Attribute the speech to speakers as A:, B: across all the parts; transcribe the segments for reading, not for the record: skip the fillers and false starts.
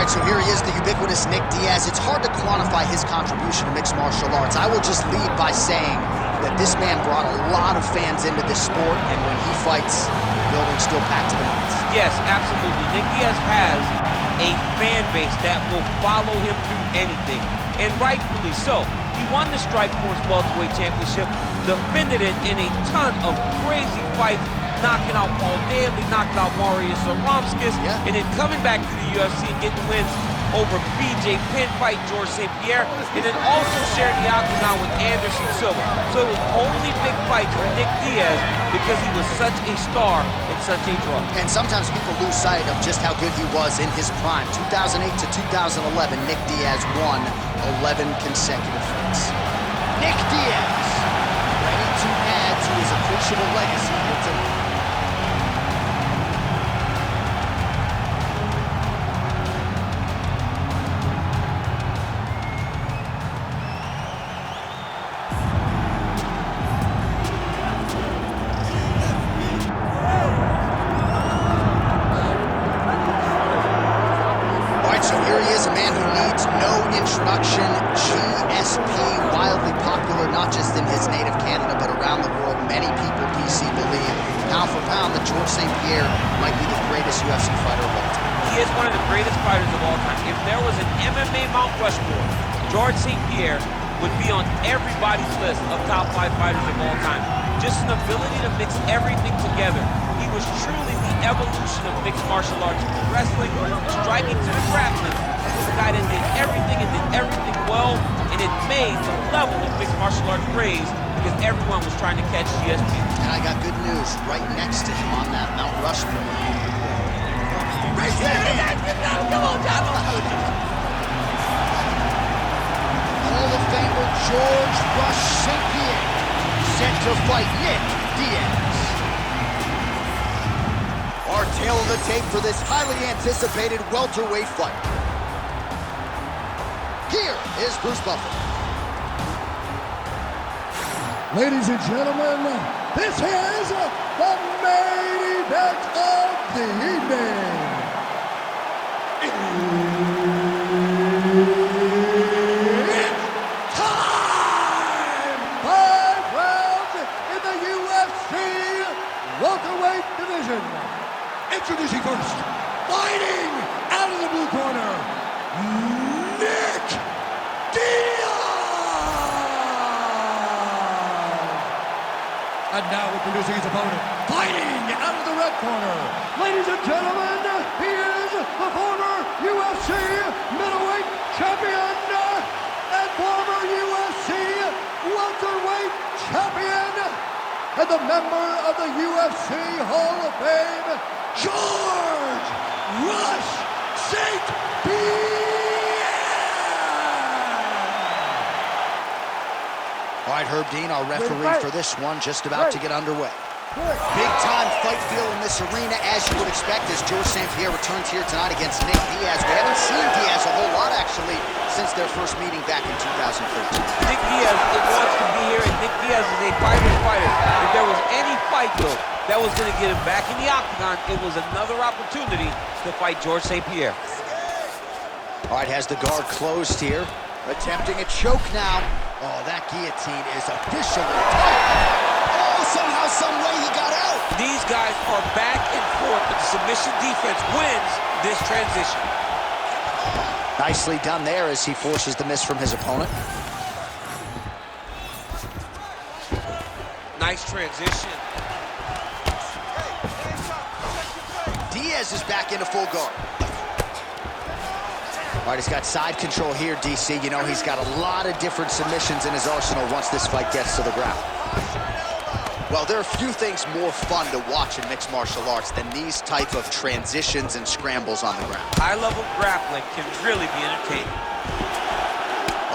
A: right, so here he is, the ubiquitous Nick Diaz. It's hard to quantify his contribution to mixed martial arts. I will just lead by saying that this man brought a lot of fans into this sport, and when he fights, the building's still packed to the max.
B: Yes, absolutely. Nick Diaz has a fan base that will follow him through anything, and rightfully so. He won the Strikeforce welterweight championship, defended it in a ton of crazy fights, knocking out Paul Daly, knocking out Marius Ufc'S, and then coming back to the UFC and getting wins over BJ Penn fight, George St. Pierre, and then also sharing the octagon with Anderson Silva. So it was only big fights for Nick Diaz because he was such a star and such a draw.
A: And sometimes people lose sight of just how good he was in his prime. 2008 to 2011, Nick Diaz won 11 consecutive fights. Nick Diaz, ready to add to his appreciable legacy here tonight. So here he is, a man who needs no introduction. GSP, wildly popular, not just in his native Canada, but around the world. Many people, DC, believe, pound for pound, that George St. Pierre might be the greatest UFC fighter of all time.
B: He is one of the greatest fighters of all time. If there was an MMA Mount Rushmore, George St. Pierre would be on everybody's list of top 5 fighters of all time. Just an ability to mix everything together. He was truly the evolution of mixed martial arts, from wrestling, striking to the grappling. He was a guy that did everything and did everything well, and it made the level of mixed martial arts raise because everyone was trying to catch GSP.
A: And I got good news right next to him on that Mount Rushmore.
B: Come on, John.
A: Hall of Famer George Rush St. Pierre set to fight Nick Diaz. Our tale of the tape for this highly anticipated welterweight fight. Here is Bruce Buffer.
C: Ladies and gentlemen, this is the main event of the evening. It's time! 5 rounds in the UFC welterweight division. Introducing first, fighting out of the blue corner, Nick Diaz! And now introducing his opponent, fighting out of the red corner. Ladies and gentlemen, he is the former UFC middleweight champion and former UFC welterweight champion and the member of the UFC Hall of Fame, George Rush St. Pierre!
A: All right, Herb Dean, our referee for this one, just about to get underway. Big-time fight feel in this arena, as you would expect, as George St. Pierre returns here tonight against Nick Diaz. We haven't seen Diaz a whole lot, actually, since their first meeting back in 2013.
B: Nick Diaz wants to be here, and Nick Diaz is a fighter's fighter. If there was any fight, though, that was going to get him back in the octagon, it was another opportunity to fight George St. Pierre.
A: All right, has the guard closed here. Attempting a choke now. Oh, that guillotine is officially tight. Oh, somehow, some way he got out.
B: These guys are back and forth, but the submission defense wins this transition.
A: Nicely done there as he forces the miss from his opponent.
B: Nice transition.
A: Diaz is back into full guard. All right, he's got side control here, DC. You know, he's got a lot of different submissions in his arsenal once this fight gets to the ground. Well, there are few things more fun to watch in mixed martial arts than these type of transitions and scrambles on the ground.
B: High-level grappling can really be entertaining.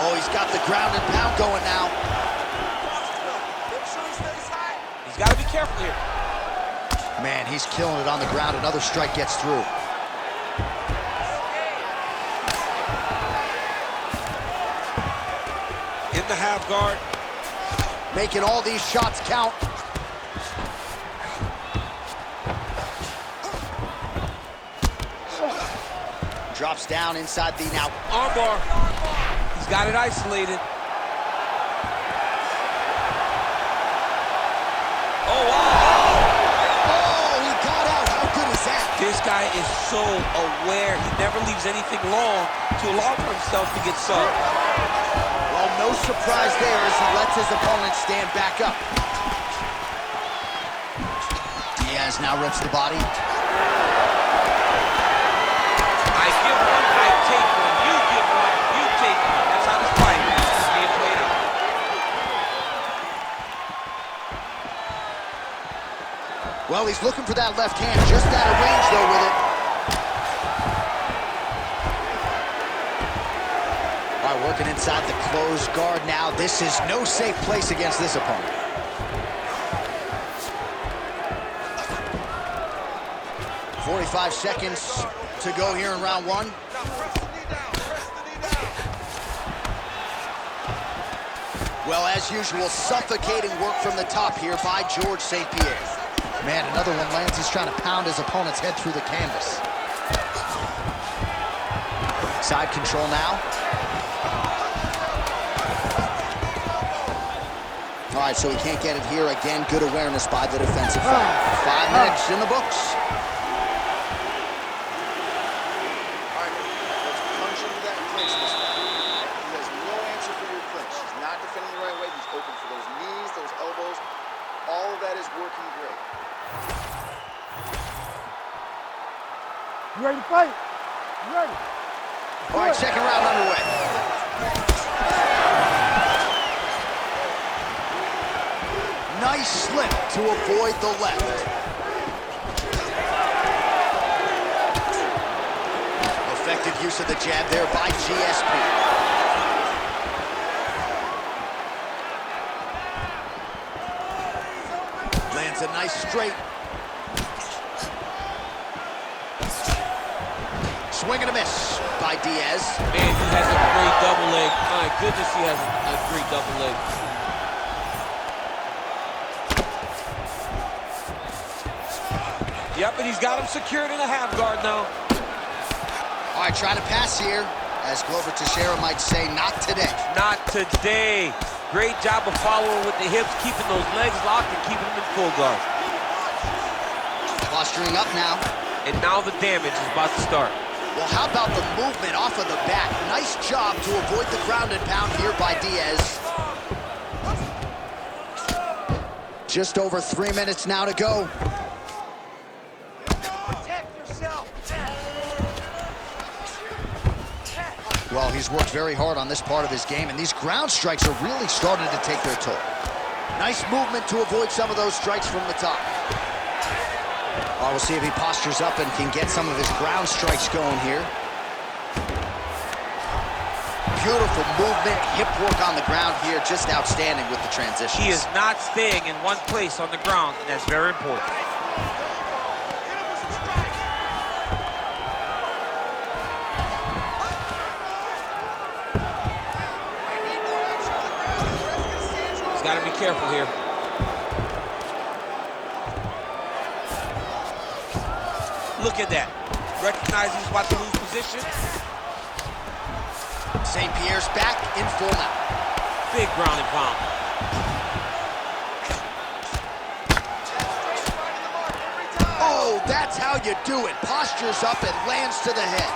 A: Oh, he's got the ground and pound going now.
B: He's got to be careful here.
A: Man, he's killing it on the ground. Another strike gets through.
B: In the half guard.
A: Making all these shots count. Drops down inside the now.
B: Armbar. He's got it isolated. Oh, wow.
A: Oh, he got out. How good is that?
B: This guy is so aware. He never leaves anything long to allow for himself to get subbed.
A: Well, no surprise there as he lets his opponent stand back up. Diaz now rips the body.
B: I give one, I take one. You give one, you take one. That's how this fight is being played out.
A: Well, he's looking for that left hand, just out of range, though, with it. All right, working inside the closed guard now. This is no safe place against this opponent. "45 seconds to go here in round one. Well, as usual, suffocating work from the top here by George St. Pierre. Man, another one lands. He's trying to pound his opponent's head through the canvas. Side control now. All right, so he can't get it here. Again, good awareness by the defensive five. 5 minutes in the books.
D: All right, let's punch into that clinch this time. He has no answer for your clinch. He's not defending the right way. He's open for those knees, those elbows. All of that is working great.
C: You ready to fight? You ready?
A: All right, second round underway. Nice slip to avoid the left. Effective use of the jab there by GSP. Lands a nice straight. Swing and a miss by Diaz.
B: Man, he has a great double leg. My goodness, he has a great double leg. Yep, and he's got him secured in a half guard now.
A: All right, trying to pass here. As Glover Teixeira might say, not today.
B: Not today. Great job of following with the hips, keeping those legs locked and keeping them in full guard.
A: Posturing up now.
B: And now the damage is about to start.
A: Well, how about the movement off of the back? Nice job to avoid the ground and pound here by Diaz. Just over 3 minutes now to go. Well, he's worked very hard on this part of his game, and these ground strikes are really starting to take their toll. Nice movement to avoid some of those strikes from the top. Oh, we'll see if he postures up and can get some of his ground strikes going here. Beautiful movement, hip work on the ground here, just outstanding with the transitions.
B: He is not staying in one place on the ground, and that's very important. He's got to be careful here. Look at that. Recognize he's about to lose position.
A: St. Pierre's back in full now.
B: Big ground and pound.
A: Oh, that's how you do it. Postures up and lands to the head.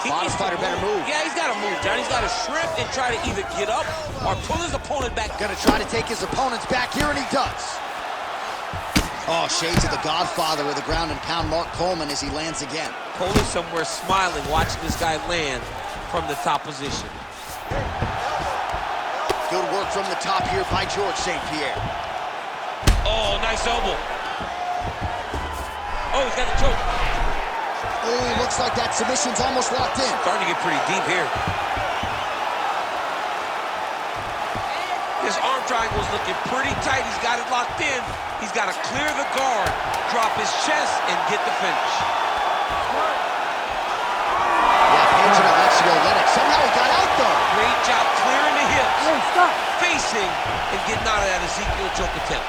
A: Bottom fighter better move.
B: Yeah, he's got to move, John. He's got to shrimp and try to either get up or pull his opponent back.
A: Gonna try to take his opponents back here, and he does. Oh, shades of the godfather of the ground and pound, Mark Coleman, as he lands again.
B: Coleman somewhere smiling, watching this guy land from the top position.
A: Good work from the top here by George St. Pierre.
B: Oh, nice elbow. Oh, he's got a choke.
A: Oh, looks like that submission's almost locked in.
B: Starting to get pretty deep here. This arm triangle's looking pretty tight. He's got it locked in. He's got to clear the guard, drop his chest, and get the finish.
A: Yeah, Angela lets you go, Lennox. Somehow he got out, though.
B: Great job clearing the hips,
C: Hey, stop.
B: facing, and getting out of that Ezekiel choke attempt.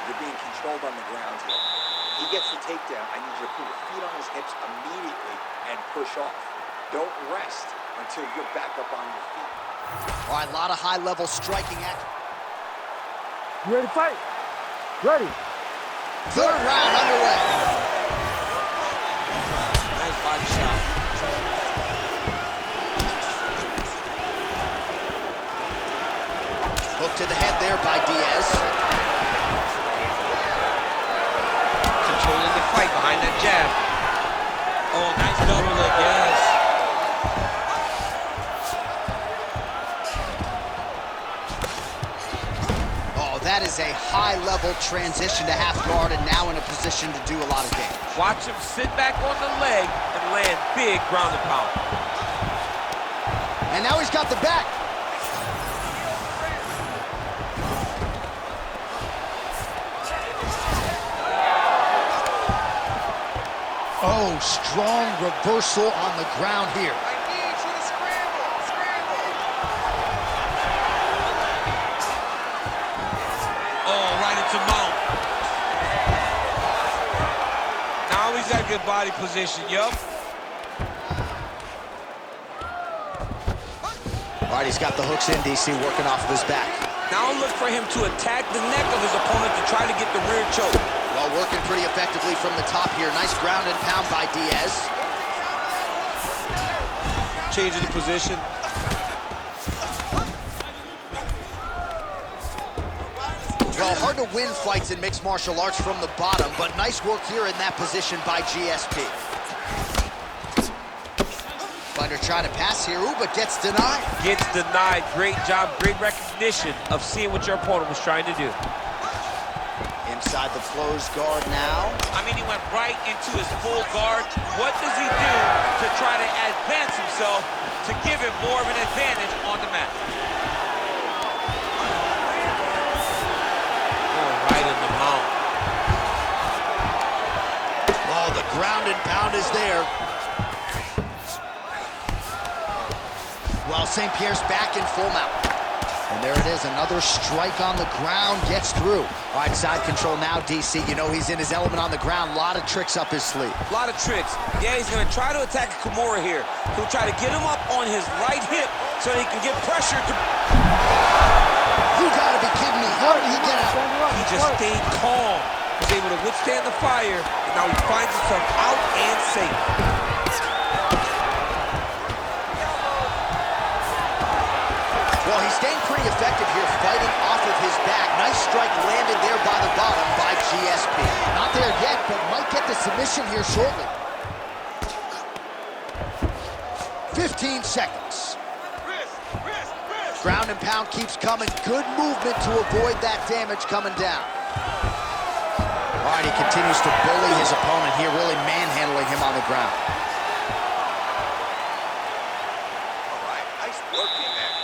D: You're being controlled on the ground here.
E: he gets the takedown, I need you to put your feet on his hips immediately and push off. Don't rest until you're back up on your feet.
A: All right, a lot of high-level striking action.
C: You ready to fight? Ready.
A: Third round underway.
B: Nice body shot.
A: Hook to the head there by Diaz.
B: Controlling the fight behind that jab. Oh, nice double leg, yes.
A: Oh, that is a high-level transition to half guard and now in a position to do a lot of damage.
B: Watch him sit back on the leg and land big ground and pound.
A: And now he's got the back. Oh, strong reversal on the ground here.
D: I need you to scramble, scramble.
B: Oh, right into mount. Now he's got good body position, yup.
A: All right, he's got the hooks in, DC, working off of his back.
B: Now look for him to attack the neck of his opponent to try to get the rear choke.
A: Well, working pretty effectively from the top here. Nice ground and pound by Diaz.
B: Changing the position.
A: Well, hard to win fights in mixed martial arts from the bottom, but nice work here in that position by GSP. Fighter trying to pass here, ooh, but gets denied.
B: Gets denied. Great job, great recognition of seeing what your opponent was trying to do.
A: Inside the closed guard now.
B: I mean, he went right into his full guard. What does he do to try to advance himself to give him more of an advantage on the mat? Oh, right in the mount.
A: Oh, the ground and pound is there. Well, St. Pierre's back in full mount. And there it is, another strike on the ground, gets through. All right, side control now, DC. You know he's in his element on the ground. A lot of tricks up his sleeve.
B: A lot of tricks. Yeah, he's going to try to attack Kimura here. He'll try to get him up on his right hip so he can get pressure to...
A: You gotta be kidding me. How did he get out?
B: He just stayed calm. Was able to withstand the fire, and now he finds himself out and safe.
A: Well, he's staying pretty effective here, fighting off of his back. Nice strike landed there by the bottom by GSP. Not there yet, but might get the submission here shortly. 15 seconds. Ground and pound keeps coming. Good movement to avoid that damage coming down. All right, he continues to bully his opponent here, really manhandling him on the ground.
E: All right, nice work in there.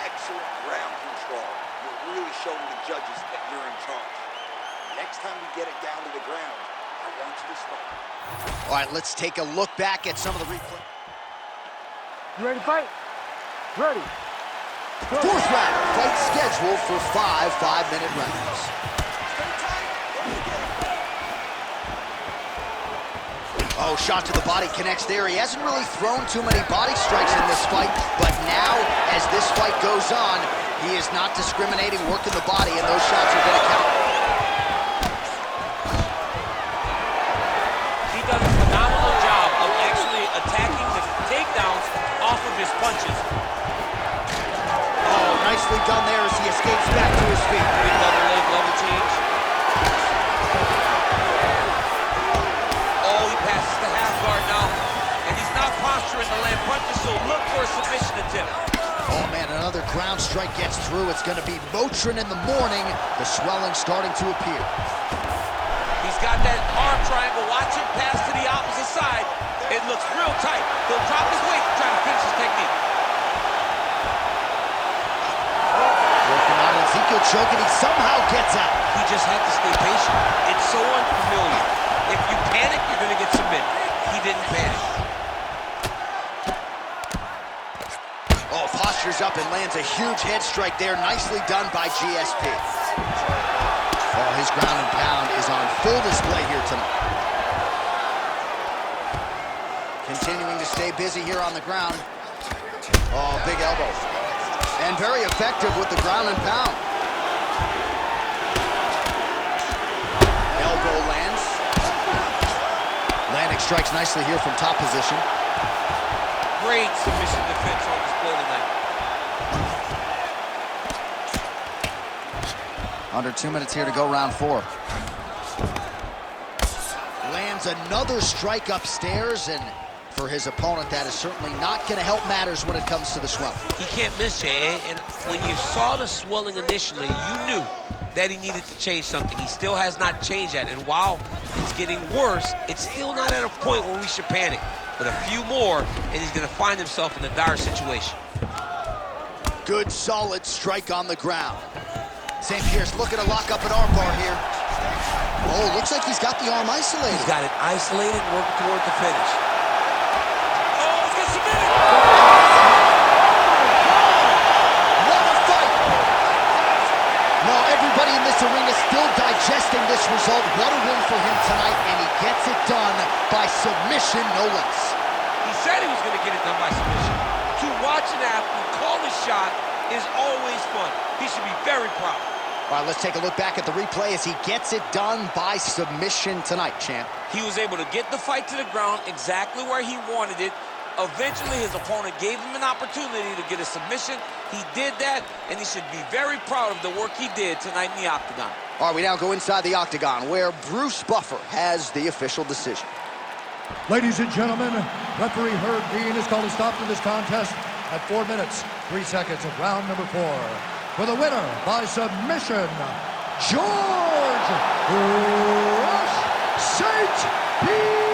E: Excellent ground control. You're really showing the judges that you're in charge. Next time we get it down to the ground, I want you to start.
A: All right, let's take a look back at some of the replay.
C: You ready to fight? Ready.
A: Fourth round, fight scheduled for 5 5-minute rounds. Oh, shot to the body connects there. He hasn't really thrown too many body strikes in this fight, but now, as this fight goes on, he is not discriminating, working the body, and those shots are going to count.
B: He does a phenomenal job of actually attacking the takedowns off of his punches.
A: Oh, nicely done there as he escapes back to his feet.
B: Big double leg level change. Oh, he passes the half guard now. And he's not posturing to land punches, so look for a submission attempt.
A: Oh, man, another ground strike gets through. It's going to be Motrin in the morning. The swelling starting to appear.
B: He's got that arm triangle. Watch him pass to the opposite side. It looks real tight. He'll drop his weight to try to finish his technique.
A: Working on Ezekiel choking, he somehow gets out.
B: He just had to stay patient. It's so unfamiliar. If you panic, you're going to get submitted. He didn't panic.
A: Oh, postures up and lands a huge head strike there. Nicely done by GSP. Oh, his ground and pound is on full display here tonight. busy here on the ground. Oh, big elbows. And very effective with the ground and pound. Elbow lands. Landing strikes nicely here from top position.
B: Great submission defense on display tonight.
A: Under 2 minutes here to go, round 4. Lands another strike upstairs, and for his opponent, that is certainly not going to help matters when it comes to the swelling.
B: He can't miss, Jay, and when you saw the swelling initially, you knew that he needed to change something. He still has not changed that, and while it's getting worse, it's still not at a point where we should panic. But a few more, and he's going to find himself in a dire situation.
A: Good, solid strike on the ground. St. Pierre's looking to lock up an armbar here. Oh, looks like he's got the arm isolated.
B: He's got it isolated, working toward the finish. Oh, he's got submitted!
A: What a fight! Well, everybody in this arena still digesting this result. What a win for him tonight, and he gets it done by submission, no less.
B: He said he was going to get it done by submission. To watch an athlete call a shot is always fun. He should be very proud.
A: All right, let's take a look back at the replay as he gets it done by submission tonight, champ.
B: He was able to get the fight to the ground exactly where he wanted it. Eventually, his opponent gave him an opportunity to get a submission. He did that, and he should be very proud of the work he did tonight in the octagon.
A: All right, we now go inside the octagon, where Bruce Buffer has the official decision.
C: Ladies and gentlemen, referee Herb Dean has called a stop to this contest at 4 minutes, 3 seconds of round number 4. For the winner by submission, George Rush St. Pierre.